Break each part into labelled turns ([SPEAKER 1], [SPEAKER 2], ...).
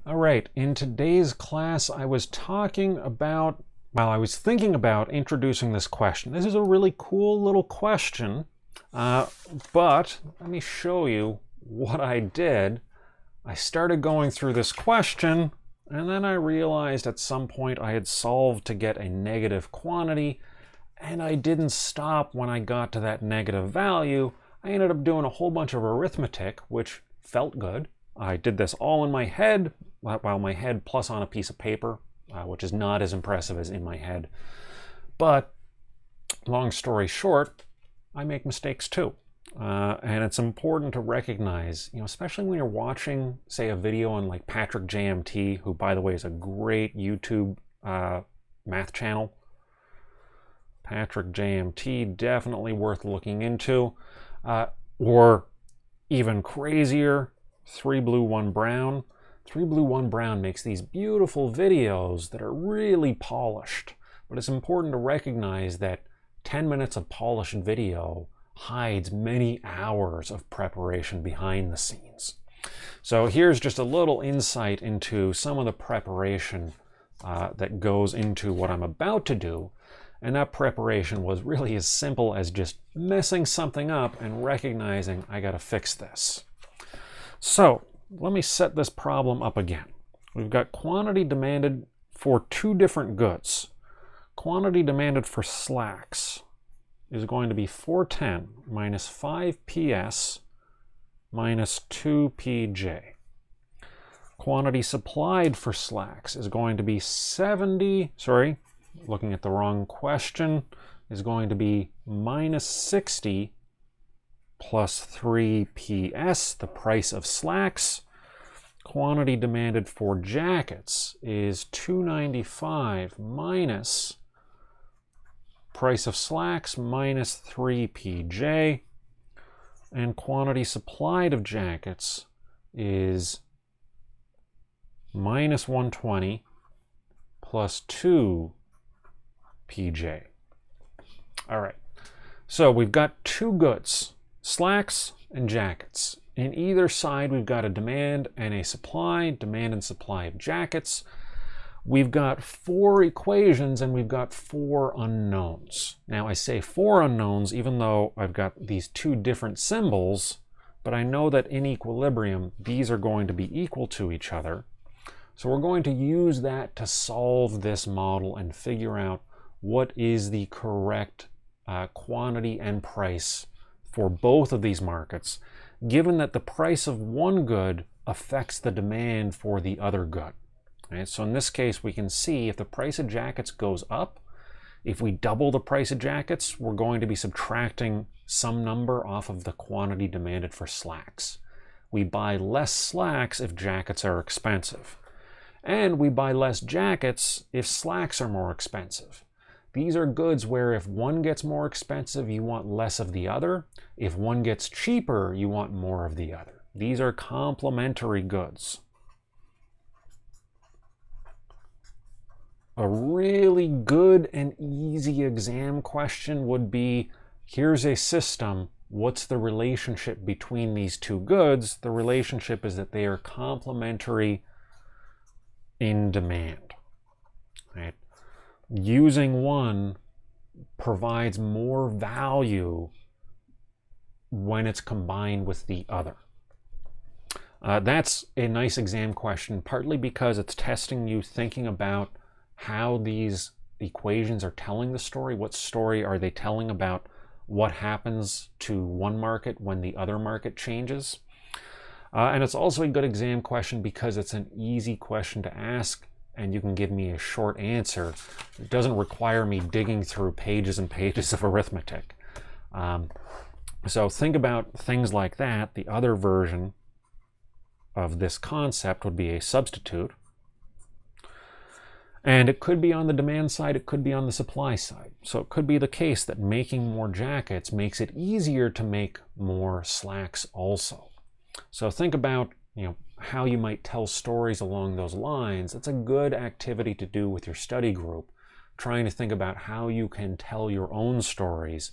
[SPEAKER 1] All right, in today's class, I was thinking about introducing this question. This is a really cool little question, but let me show you what I did. I started going through this question, and then I realized at some point I had solved to get a negative quantity, and I didn't stop when I got to that negative value. I ended up doing a whole bunch of arithmetic, which felt good. I did this all in my head, while my head plus on a piece of paper, which is not as impressive as in my head. But long story short, I make mistakes too. And it's important to recognize, especially when you're watching, say, a video on like Patrick JMT, who, by the way, is a great YouTube math channel. Patrick JMT, definitely worth looking into. Or even crazier, 3 Blue 1 Brown. 3 Blue 1 Brown makes these beautiful videos that are really polished. But it's important to recognize that 10 minutes of polished video hides many hours of preparation behind the scenes. So here's just a little insight into some of the preparation that goes into what I'm about to do. And that preparation was really as simple as just messing something up and recognizing I got to fix this. So let me set this problem up again. We've got quantity demanded for two different goods. Quantity demanded for slacks is going to be 410 minus 5 PS minus 2 PJ. Quantity supplied for slacks is going to be looking at the wrong question, is going to be minus 60 plus 3 PS, the price of slacks. Quantity demanded for jackets is 295 minus price of slacks minus 3 PJ. And quantity supplied of jackets is minus 120 plus 2 PJ. All right, so we've got two goods, slacks and jackets. In either side, we've got a demand and a supply, demand and supply of jackets. We've got 4 equations and we've got 4 unknowns. Now I say 4 unknowns even though I've got these two different symbols, but I know that in equilibrium, these are going to be equal to each other. So we're going to use that to solve this model and figure out what is the correct quantity and price for both of these markets, given that the price of one good affects the demand for the other good. Right? So in this case, we can see if the price of jackets goes up, if we double the price of jackets, we're going to be subtracting some number off of the quantity demanded for slacks. We buy less slacks if jackets are expensive. And we buy less jackets if slacks are more expensive. These are goods where if one gets more expensive, you want less of the other. If one gets cheaper, you want more of the other. These are complementary goods. A really good and easy exam question would be, here's a system. What's the relationship between these two goods? The relationship is that they are complementary in demand. Right? Using one provides more value when it's combined with the other. That's a nice exam question, partly because it's testing you thinking about how these equations are telling the story. What story are they telling about what happens to one market when the other market changes? And it's also a good exam question because it's an easy question to ask and you can give me a short answer. It doesn't require me digging through pages and pages of arithmetic. So think about things like that. The other version of this concept would be a substitute. And it could be on the demand side, it could be on the supply side. So it could be the case that making more jackets makes it easier to make more slacks also. So think about, how you might tell stories along those lines. It's a good activity to do with your study group, trying to think about how you can tell your own stories,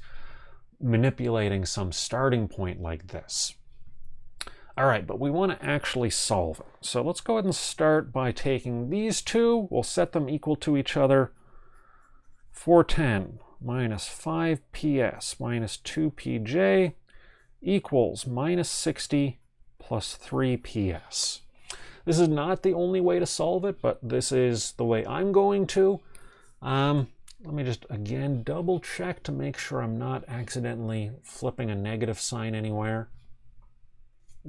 [SPEAKER 1] manipulating some starting point like this. All right, but we want to actually solve it. So let's go ahead and start by taking these two. We'll set them equal to each other. 410 minus 5ps minus 2pj equals minus 60 plus 3ps. This is not the only way to solve it, but this is the way I'm going to. Let me just again double check to make sure I'm not accidentally flipping a negative sign anywhere.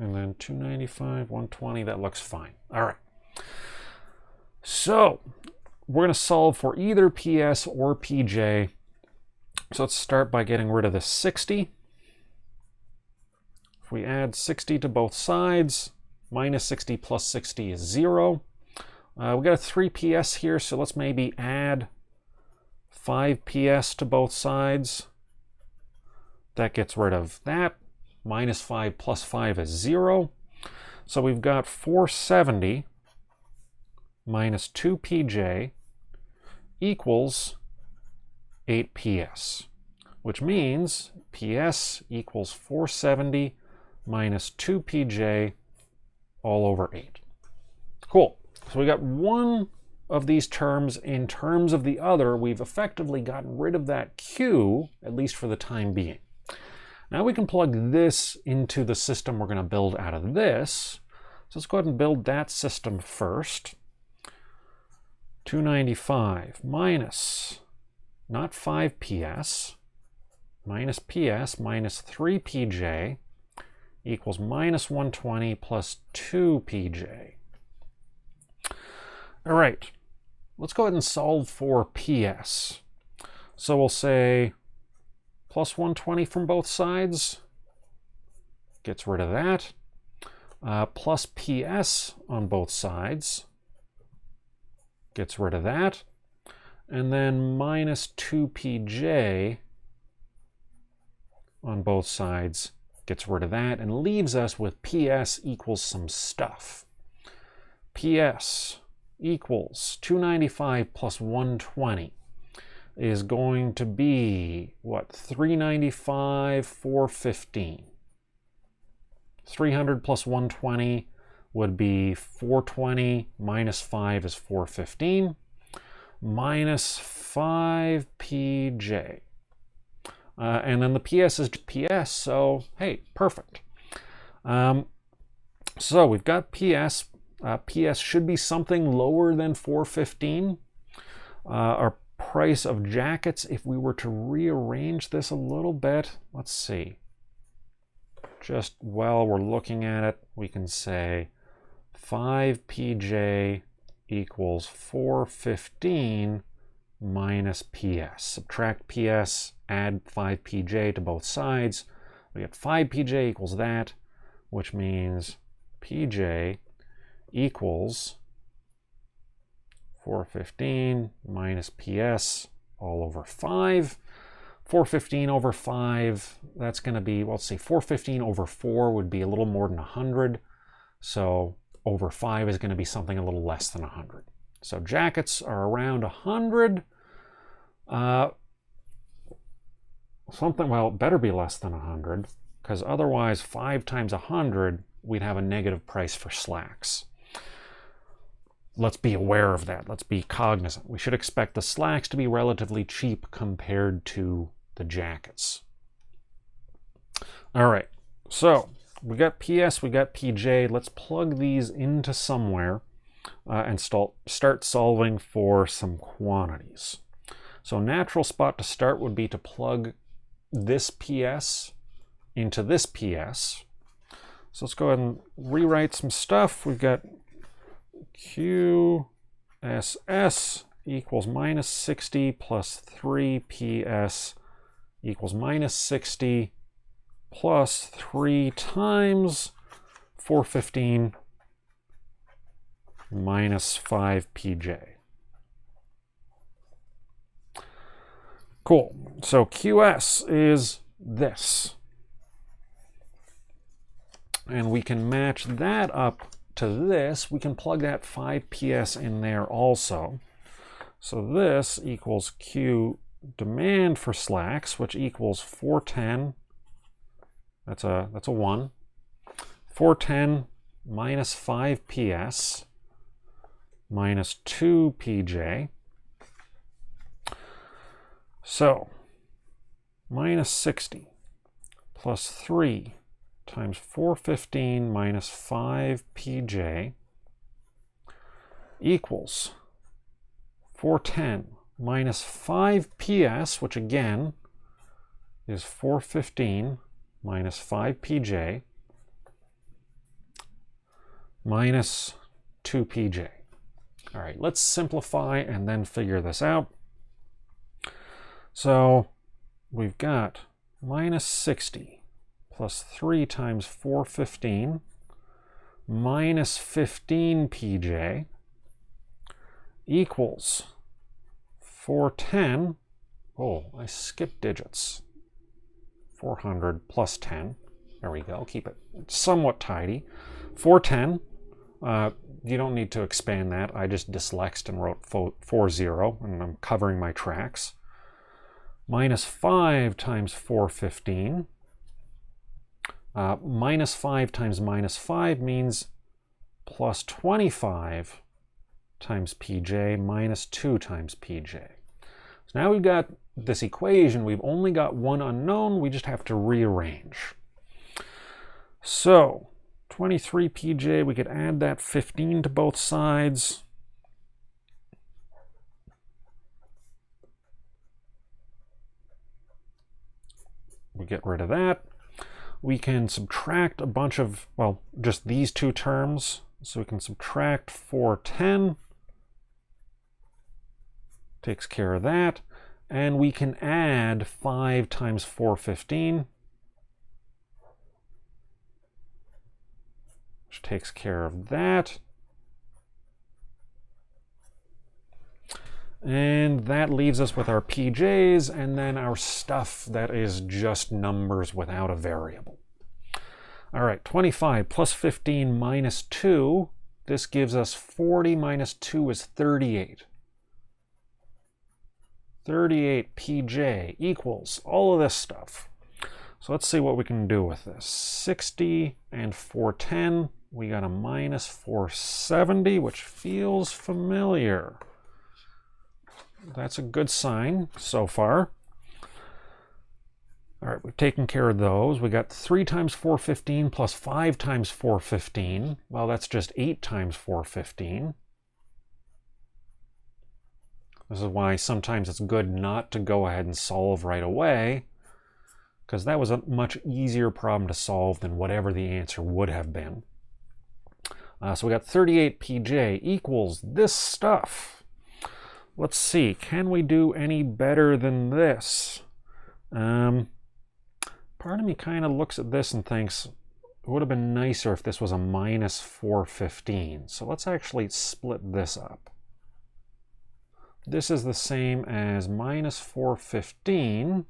[SPEAKER 1] And then 295, 120, that looks fine. All right. So we're going to solve for either PS or PJ. So let's start by getting rid of the 60. If we add 60 to both sides, minus 60 plus 60 is 0. We got a 3PS here, so let's maybe add 5PS to both sides. That gets rid of that. Minus 5 plus 5 is 0. So we've got 470 minus 2pj equals 8ps, which means ps equals 470 minus 2pj all over 8. Cool. So we got one of these terms in terms of the other. We've effectively gotten rid of that q, at least for the time being. Now we can plug this into the system we're going to build out of this. So let's go ahead and build that system first. 295 minus, not 5ps, minus ps minus 3pj equals minus 120 plus 2pj. All right, let's go ahead and solve for ps. So we'll say plus 120 from both sides, gets rid of that. Plus ps on both sides, gets rid of that. And then minus 2pj on both sides, gets rid of that, and leaves us with ps equals some stuff. ps equals 295 plus 120. Is going to be, what, 395, 415. 300 plus 120 would be 420, minus 5 is 415, minus 5pj. And then the ps is ps, so hey, perfect. So we've got ps. PS should be something lower than 415. Our price of jackets, if we were to rearrange this a little bit, let's see. Just while we're looking at it, we can say 5pj equals 415 minus ps. Subtract ps, add 5pj to both sides. We get 5pj equals that, which means pj equals 415 minus ps all over 5. 415 over 5, that's going to be, well, let's see, 415 over 4 would be a little more than 100. So over 5 is going to be something a little less than 100. So jackets are around 100. Something, well, it better be less than 100, because otherwise 5 times 100, we'd have a negative price for slacks. Let's be aware of that. Let's be cognizant. We should expect the slacks to be relatively cheap compared to the jackets. All right, so we got PS, we got PJ. Let's plug these into somewhere and start solving for some quantities. So a natural spot to start would be to plug this PS into this PS. So let's go ahead and rewrite some stuff. We've got QSS equals minus 60 plus 3PS equals minus 60 plus 3 times 415 minus 5PJ. Cool. So QS is this. And we can match that up to this. We can plug that 5PS in there also. So this equals Q demand for slacks, which equals 410. That's a 1. 410 minus 5ps minus 2pj. So, minus 60 plus 3 times 415 minus 5pj equals 410 minus 5ps, which again is 415 minus 5pj minus 2pj. All right, let's simplify and then figure this out. So we've got minus 60 plus 3 times 415 minus 15pj equals 410. Oh, I skipped digits. 400 plus 10. There we go. Keep it somewhat tidy. 410. You don't need to expand that. I just dyslexed and wrote 40, and I'm covering my tracks. Minus 5 times 415. Minus 5 times minus 5 means plus 25 times pj minus 2 times pj. So now we've got this equation. We've only got one unknown. We just have to rearrange. So 23 pj, we could add that 15 to both sides. We get rid of that. We can subtract a bunch of, well, just these two terms. So we can subtract 410. Takes care of that. And we can add 5 times 415. Which takes care of that. And that leaves us with our PJs and then our stuff that is just numbers without a variable. All right, 25 plus 15 minus 2. This gives us 40 minus 2 is 38. 38 PJ equals all of this stuff. So let's see what we can do with this. 60 and 410. We got a minus 470, which feels familiar. That's a good sign so far. All right, we've taken care of those. We got 3 times 415 plus 5 times 415. Well, that's just 8 times 415. This is why sometimes it's good not to go ahead and solve right away, because that was a much easier problem to solve than whatever the answer would have been. So we got 38 PJ equals this stuff. Let's see, can we do any better than this? Part of me kind of looks at this and thinks it would have been nicer if this was a minus 415. So let's actually split this up. This is the same as minus 415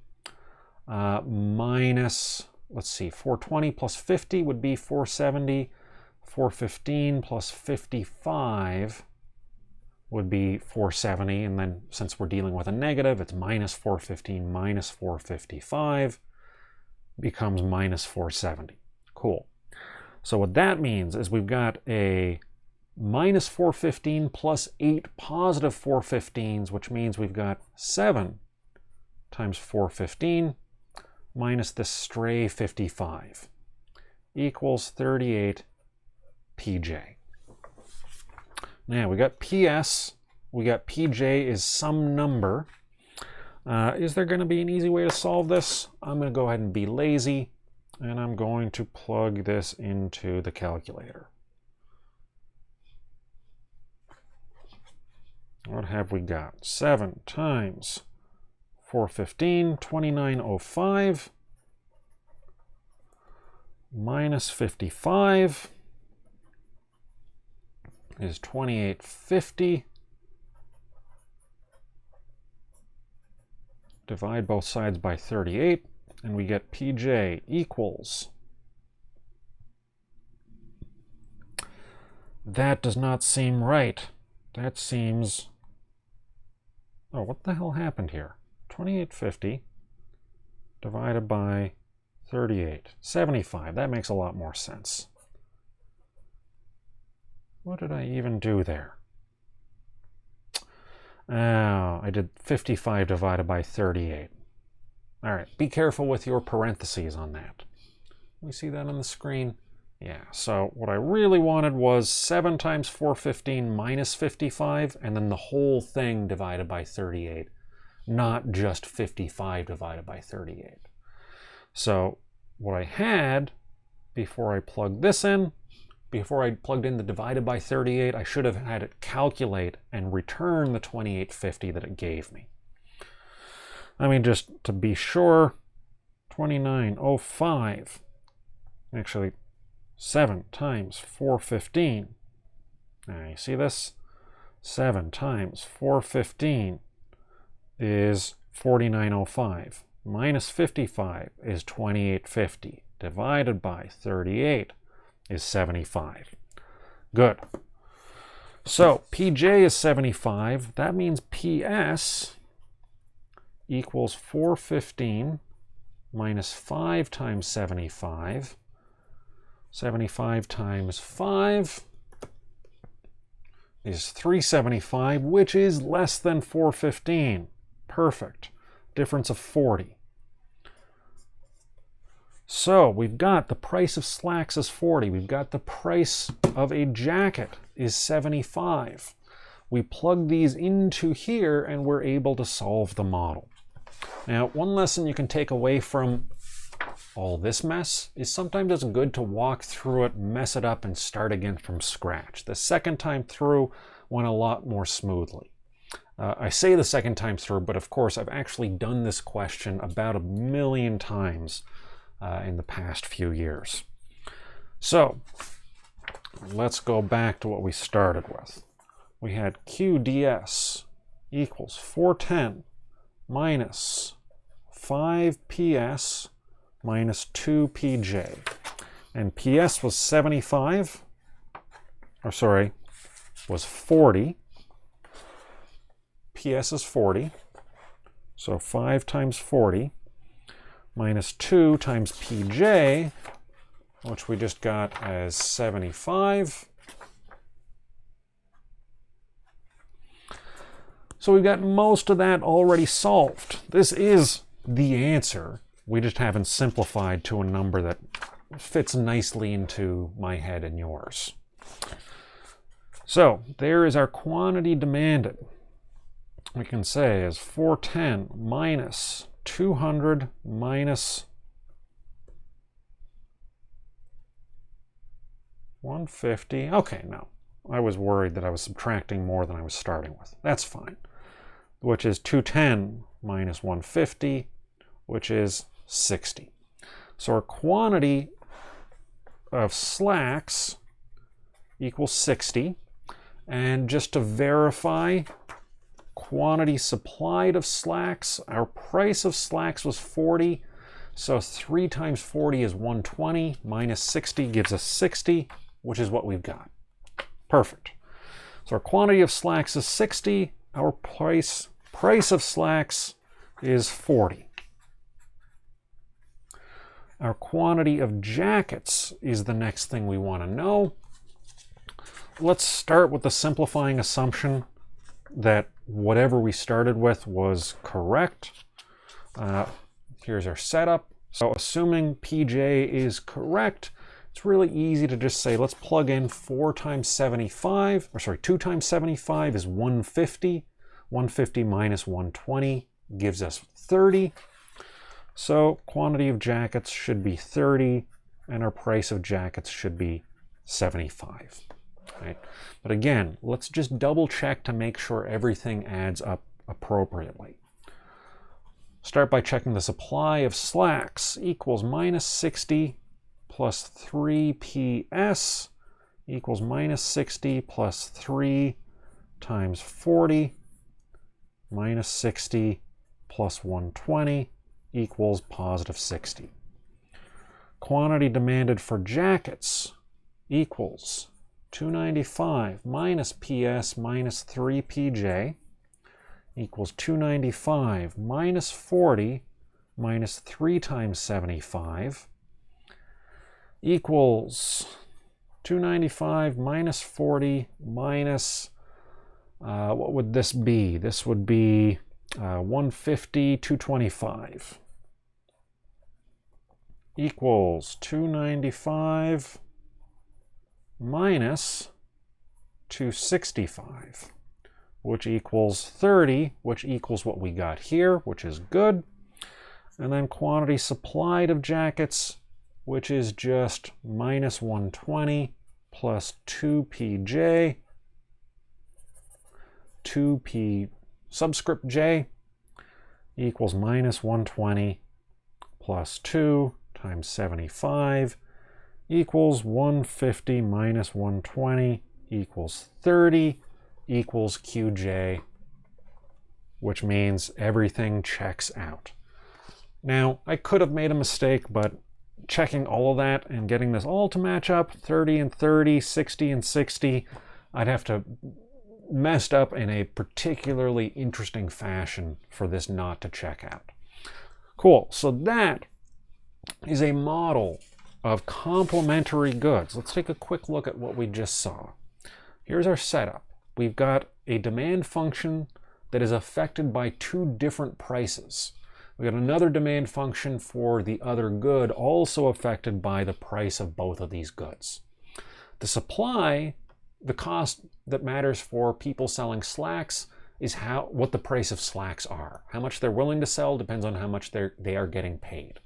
[SPEAKER 1] minus, let's see, 420 plus 50 would be 470. 415 plus 55 would be 470, and then since we're dealing with a negative, it's minus 415 minus 455 becomes minus 470. Cool. So what that means is we've got a minus 415 plus 8 positive 415s, which means we've got 7 times 415 minus this stray 55 equals 38 PJ. Now we got PS, we got PJ is some number. Is there going to be an easy way to solve this? I'm going to go ahead and be lazy, and I'm going to plug this into the calculator. What have we got? 7 times 415, 2905, minus 55 is 2850. Divide both sides by 38, and we get PJ equals. That does not seem right. That seems... Oh, what the hell happened here? 2850 divided by 38. 75. That makes a lot more sense. What did I even do there? Oh, I did 55 divided by 38. All right, be careful with your parentheses on that. We see that on the screen? Yeah, so what I really wanted was 7 times 415 minus 55, and then the whole thing divided by 38, not just 55 divided by 38. So what I had, before I plugged this in, before I plugged in the divided by 38, I should have had it calculate and return the 2850 that it gave me. I mean, just to be sure, 2905, actually 7 times 415. Now you see this? 7 times 415 is 4905. Minus 55 is 2850. Divided by 38 is 75. Good. So PJ is 75. That means PS equals 415 minus 5 times 75. 75 times 5 is 375, which is less than 415. Perfect. Difference of 40. So we've got the price of slacks is 40. We've got the price of a jacket is 75. We plug these into here and we're able to solve the model. Now, one lesson you can take away from all this mess is sometimes it's good to walk through it, mess it up, and start again from scratch. The second time through went a lot more smoothly. I say the second time through, but of course I've actually done this question about 1 million times in the past few years. So let's go back to what we started with. We had QDS equals 410 minus 5PS minus 2PJ. And PS was 75, or sorry, was 40. PS is 40. So 5 times 40 minus 2 times PJ, which we just got as 75. So we've got most of that already solved. This is the answer. We just haven't simplified to a number that fits nicely into my head and yours. So there is our quantity demanded. We can say is 410 minus 200 minus 150. Okay, no. I was worried that I was subtracting more than I was starting with. That's fine. Which is 210 minus 150, which is 60. So our quantity of slacks equals 60. And just to verify, quantity supplied of slacks, our price of slacks was 40. So 3 times 40 is 120, minus 60 gives us 60, which is what we've got. Perfect. So our quantity of slacks is 60. Our price of slacks is 40. Our quantity of jackets is the next thing we want to know. Let's start with the simplifying assumption that whatever we started with was correct. Here's our setup. So assuming PJ is correct, it's really easy to just say, let's plug in 4 times 75, or sorry, 2 times 75 is 150. 150 minus 120 gives us 30. So quantity of jackets should be 30, and our price of jackets should be 75. Right? But again, let's just double check to make sure everything adds up appropriately. Start by checking the supply of slacks equals minus 60 plus 3PS equals minus 60 plus 3 times 40 minus 60 plus 120 equals positive 60. Quantity demanded for jackets equals 295 minus PS minus 3PJ equals 295 minus 40 minus 3 times 75 equals 295 minus 40 minus, what would this be? This would be 150, 225 equals 295 minus 265, which equals 30, which equals what we got here, which is good. And then quantity supplied of jackets, which is just minus 120 plus 2pj, 2p subscript j equals minus 120 plus 2 times 75 equals 150 minus 120 equals 30 equals qj, which means everything checks out. Now, I could have made a mistake, but checking all of that and getting this all to match up, 30 and 30, 60 and 60, I'd have to messed up in a particularly interesting fashion for this not to check out. Cool, so that is a model of complementary goods. Let's take a quick look at what we just saw. Here's our setup. We've got a demand function that is affected by two different prices. We've got another demand function for the other good, also affected by the price of both of these goods. The supply, the cost that matters for people selling slacks, is what the price of slacks are. How much they're willing to sell depends on how much they are getting paid.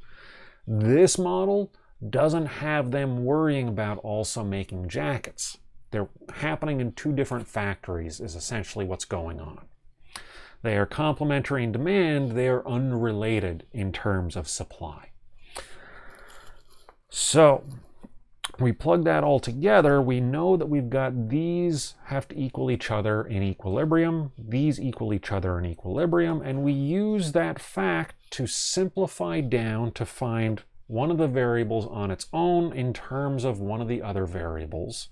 [SPEAKER 1] This model doesn't have them worrying about also making jackets. They're happening in two different factories is essentially what's going on. They are complementary in demand, they are unrelated in terms of supply. So we plug that all together, we know that we've got these have to equal each other in equilibrium, these equal each other in equilibrium, and we use that fact to simplify down to find one of the variables on its own in terms of one of the other variables.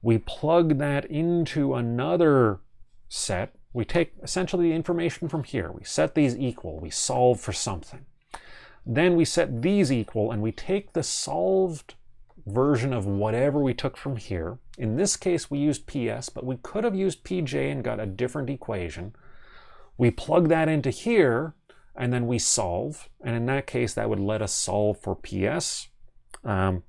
[SPEAKER 1] We plug that into another set. We take essentially the information from here. We set these equal. We solve for something. Then we set these equal, and we take the solved version of whatever we took from here. In this case, we used PS, but we could have used PJ and got a different equation. We plug that into here, and then we solve. And in that case, that would let us solve for PS. In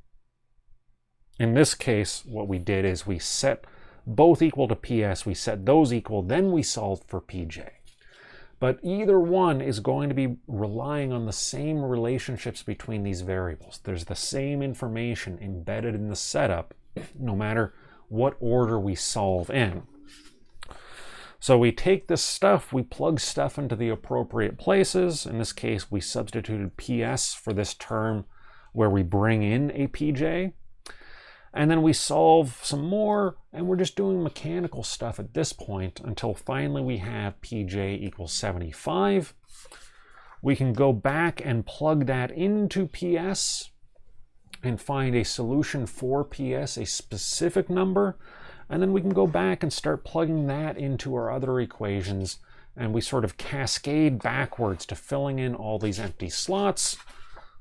[SPEAKER 1] this case, what we did is we set both equal to PS, we set those equal, then we solved for PJ. But either one is going to be relying on the same relationships between these variables. There's the same information embedded in the setup, no matter what order we solve in. So we take this stuff, we plug stuff into the appropriate places. In this case, we substituted PS for this term where we bring in a PJ. And then we solve some more, and we're just doing mechanical stuff at this point until finally we have PJ equals 75. We can go back and plug that into PS and find a solution for PS, a specific number, and then we can go back and start plugging that into our other equations, and we sort of cascade backwards to filling in all these empty slots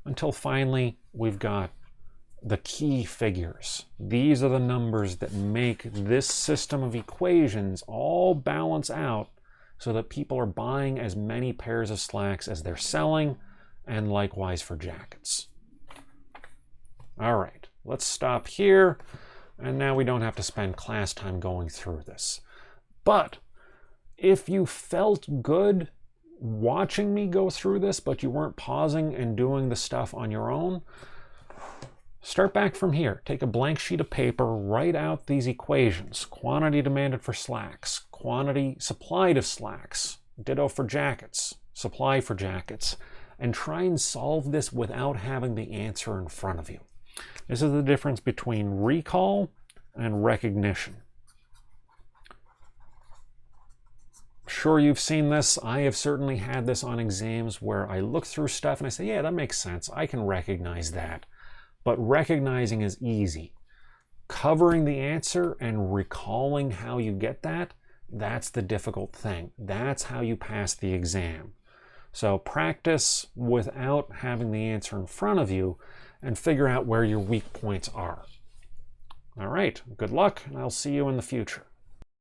[SPEAKER 1] until finally we've got the key figures. These are the numbers that make this system of equations all balance out so that people are buying as many pairs of slacks as they're selling, and likewise for jackets. All right, let's stop here, and now we don't have to spend class time going through this. But if you felt good watching me go through this, but you weren't pausing and doing the stuff on your own, start back from here. Take a blank sheet of paper, write out these equations. Quantity demanded for slacks, quantity supplied of slacks, ditto for jackets, supply for jackets, and try and solve this without having the answer in front of you. This is the difference between recall and recognition. Sure, you've seen this. I have certainly had this on exams where I look through stuff and I say, yeah, that makes sense. I can recognize that. But recognizing is easy. Covering the answer and recalling how you get that, that's the difficult thing. That's how you pass the exam. So practice without having the answer in front of you and figure out where your weak points are. All right, good luck, and I'll see you in the future.